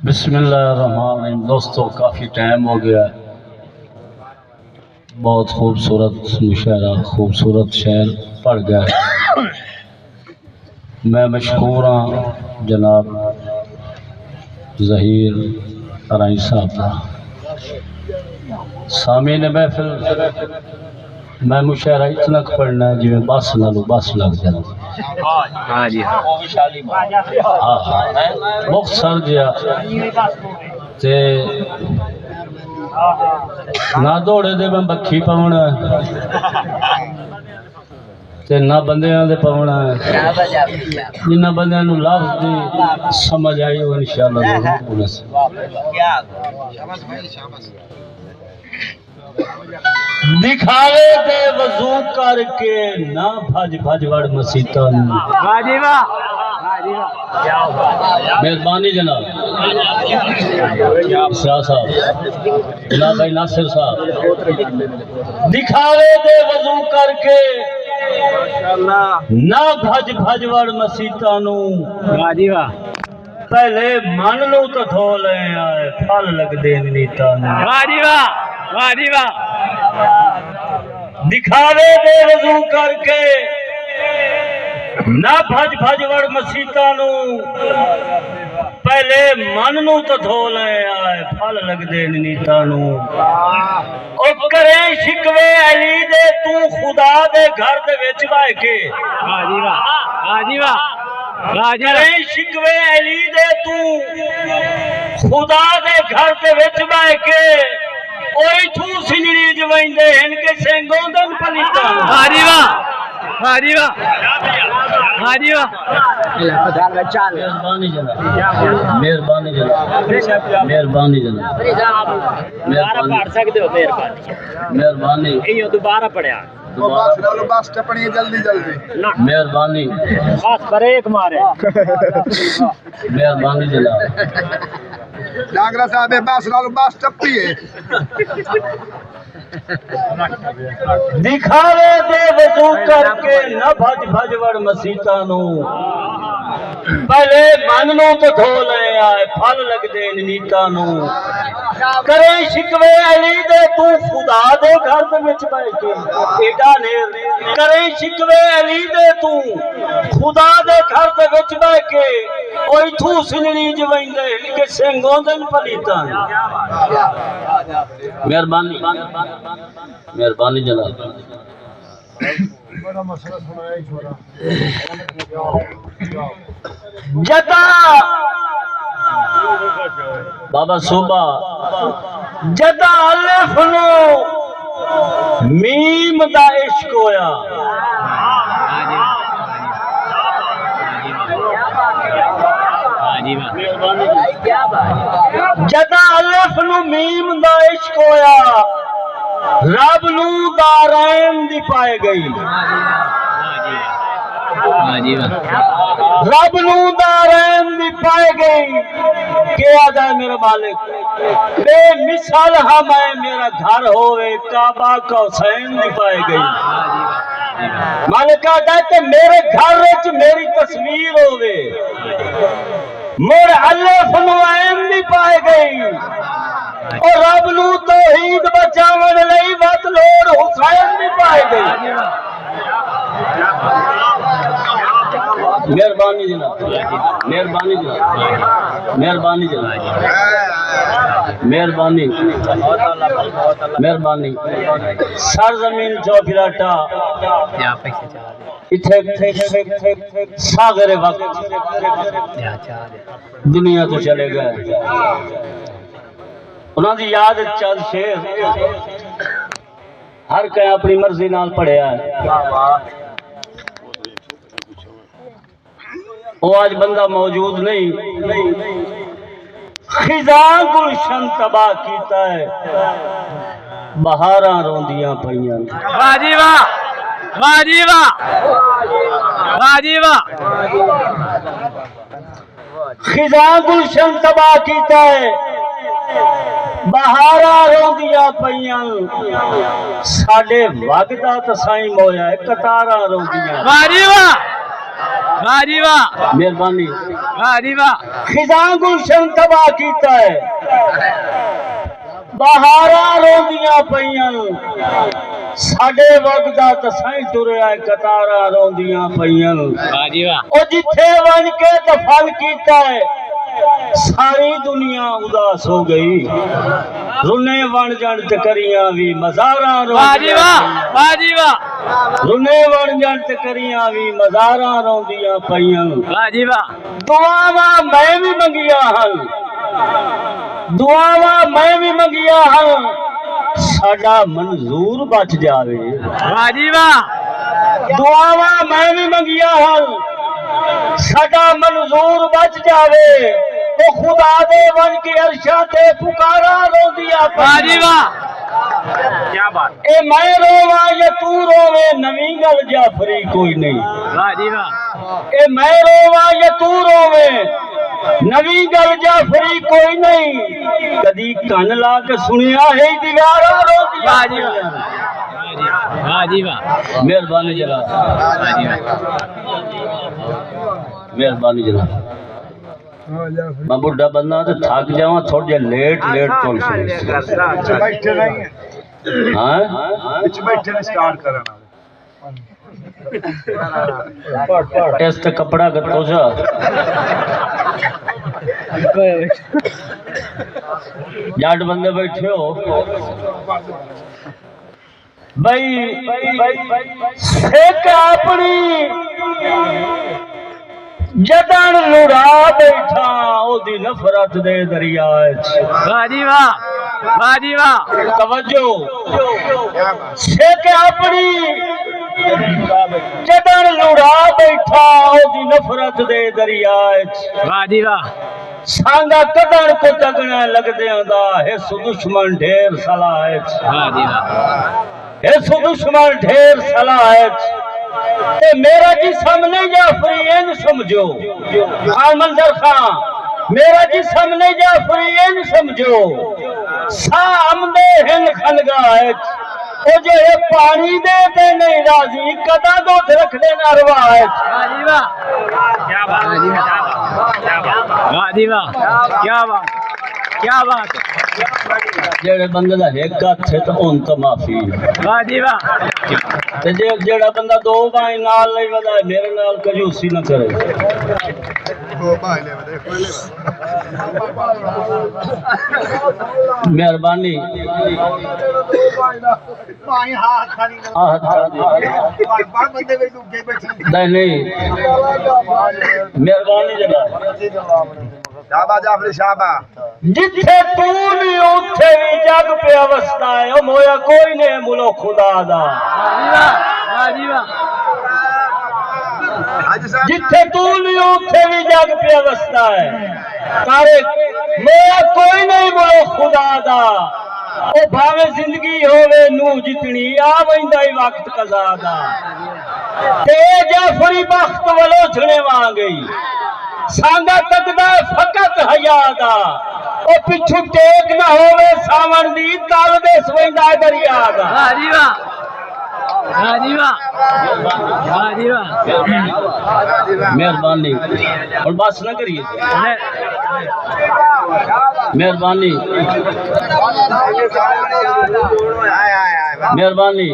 بسم اللہ الرحمن الرحیم۔ دوستو کافی ٹائم ہو گیا ہے، بہت خوبصورت مشاعرہ، خوبصورت شعر پڑھ گیا ہے۔ میں مشکور ہوں جناب ظہیر ارائی صاحب کا۔ سامعین محفل، میں مشاعرہ اتنا پڑھنا ہے جی میں بس نالو بس لگ جانا مختصر جہا تے نہ دوڑے دے میں بکھی پاؤنا تے نہ بندیاں دے پاؤنا جنہ بندیاں نو لفظ دی سمجھ آئی وہ انشاءاللہ ضرور سے دکھاوے دے وضو کر کے نہ بھج بھج وڑ مسیطان۔ مہربانی جناب اسرا صاحب، جناب بھائی ناصر صاحب، دکھاوے دے وضو کر کے نہ بھج بھج وڑ مسیطانوں، پہلے من لو تو دھو لے آئے پھل لگ دے نیتانوں۔ دکھاوے دے وضو کر کے نہ بھج بھج وڑ مسیطانوں، پہلے من نو تو دھو لے آئے پھل لگ دے نیتانوں۔ او کرے شکوے علی دے تو خدا دے گھر دے وچ بہ کے، کرے شکوے علی دے تو خدا دے گھر دے وچ بہ کے، اوئی تو سنجری جوائندے ہن کے سنگوں دن پلیتاں۔ مہربانی جناب، مہربانی جناب، مہربانی جناب، مہربانی دوبارہ پڑھیا بس ٹپنی جلدی جلدی مہربانی بس بریک مارے مہربانی جناب۔ ڈاگرا صاحب بس نالو بس ٹپیے دکھاوے دے وضو کر کے نہ بھج بھج وڑ مسیطانوں، پہلے من نو تو دھو لے آئے پھل لگ دے نیتانوں۔ کرے شکوے علی دے تو خدا دے گھر دے وچ بہ کے، ایڈا نیر کرے شکوے علی دے تو خدا دے گھر دے وچ بہ کے، اوئی تو سنڑی جوائندے کہ سنگوں دن پلیتاں۔ مہربانی مہربانی جناب۔ جدا بابا صوبہ جدا الف نو میم دا عشق ہویا، جدا الف نو میم دا عشق ہویا، رب نو دارین دی پائے گئی، رب نو دارین دی پائے گئی، کیا جائے میرا مالک بے مثال ہمیں میرا گھر ہوئے کعبہ قوسین دی پائے گئی۔ مالک آتا ہے کہ میرے گھر وچ میری تصویر ہوئے، مر الف نو عین دی پائے گئی، اور رب نو توحید بچاون لئی وت لوڑ حسین دی پائے گئی۔ مہربانی جناب، مہربانی جناب، مہربانی جناب، مہربانی مہربانی۔ سرزمین چوپراٹا ساغر وقت دنیا تو چلے گئے، انہاں دی یاد چند شیر ہر کہیں اپنی مرضی نال پڑھیا ہے۔ وہ آج بندہ موجود نہیں، خزاں گلشن تباہ کیتا ہے، بہاراں روندیاں پئیاں۔ خزاں گلشن تباہ کیتا ہے، بہاراں روندیاں پئیاں، ساڈے وقت دا تسائیں ہویا ہے قطاراں روندیاں۔ واہ جی واہ مہربانی واہ جی واہ خزاں گلشن تباہ کیتا ہے بہاراں روندیاں پیاں ساڈے وگدا تسائیں ٹریا قطاراں روندیاں پیاں واہ جی واہ او جتھے ون کے دفن کیتا ہے ساری دنیا اداس ہو گئی رونے ون جن تکریاں وی مزاراں واہ جی واہ روندیاں واہ جی واہ رونے ون جن تکریاں وی مزاراں روندیاں پیاں واہ جی واہ دعاواں میں بھی منگیاں ہن دعاواں میں بھی منگیاں ہن ساڈا منظور بچ جاوے واہ جی واہ دعاواں میں بھی منگیاں ہن ساڈا منظور بچ جاوے او خدا دے ون کے عرشاں تے پکارا روندیاں واہ جی پیاں واہ کیا بات اے میں روواں یا تو رووے نویں گل جعفری کوئی نہیں واہ جی واہ اے میں روواں یا تو رووے نویں گل جعفری کوئی نہیں کدی کن لا کے سنیا ہے دیوارا روندیاں واہ جی پیاں واہ واہ جی واہ مہربانی جناب واہ جی واہ مہربانی جناب میں بڑھا بندہ تو تھک جاواں تھوڑا جہا لیٹ کون سن بیٹھے نہیں ہاں وچ بیٹھے نے سٹارٹ کرنا اس تے کپڑا کتو سا جٹ بندے بیٹھے ہو بھائی سکھ اپنی جدن لڑا بیٹھا او دی نفرت دے دریا واہ جی واہ واہ جی واہ توجہ سکھ اپنی جدن لڑا بیٹھا او دی نفرت دے دریا واہ جی واہ سانگا کدن کو تگنا لگدیاں دا ہس دشمن ڈھیر صلاح واہ جی واہ ہس دشمن ڈھیر صلاح تے میرا جسم نہیں جعفری این سمجھو خان منظر خان میرا جسم نہیں جعفری این سمجھو سام دے ہن خنگاہ او جو یہ پانی دے تے نہیں راضی قدا دودھ رکھ دے نارواہ واہ جی واہ کیا بات واہ جی واہ کیا بات کیا بات جڑے بندے دا ایک ہاتھ ہے تو ان تو معافی واہ جی واہ تے جڑا بندہ دو بائیں نال نہیں ودا میرے نال کنجوسی نہ کرے او بھائی لے ودے کوئی لے مہربانی بھائی ہاتھ کھانی بڑ بندے وچ ڈوبے بیٹھے نہیں مہربانی جناب شابا جعفری شابا جتھے تو نہیں اوتھے بھی جگ پہ وسدا ہے او مویا کوئی نہیں ملو خدا دا واہ جی واہ حاجی صاحب جتھے تو نہیں اوتھے بھی جگ پہ وسدا ہے تارے مویا کوئی نہیں ملو خدا دا او بھاوے زندگی ہووے نو جتنی آ ویندا ہی وقت قضا دا تے جعفری بخت ولو چھڑے وا گئی سانگا تکدا فقط حیا دا او پچھو ٹیک نہ ہووے ساون دی تل دے سویندا دریا دا واہ جی واہ جی واہ جی واہ مہربانی اور بس نہ کریے مہربانی مہربانی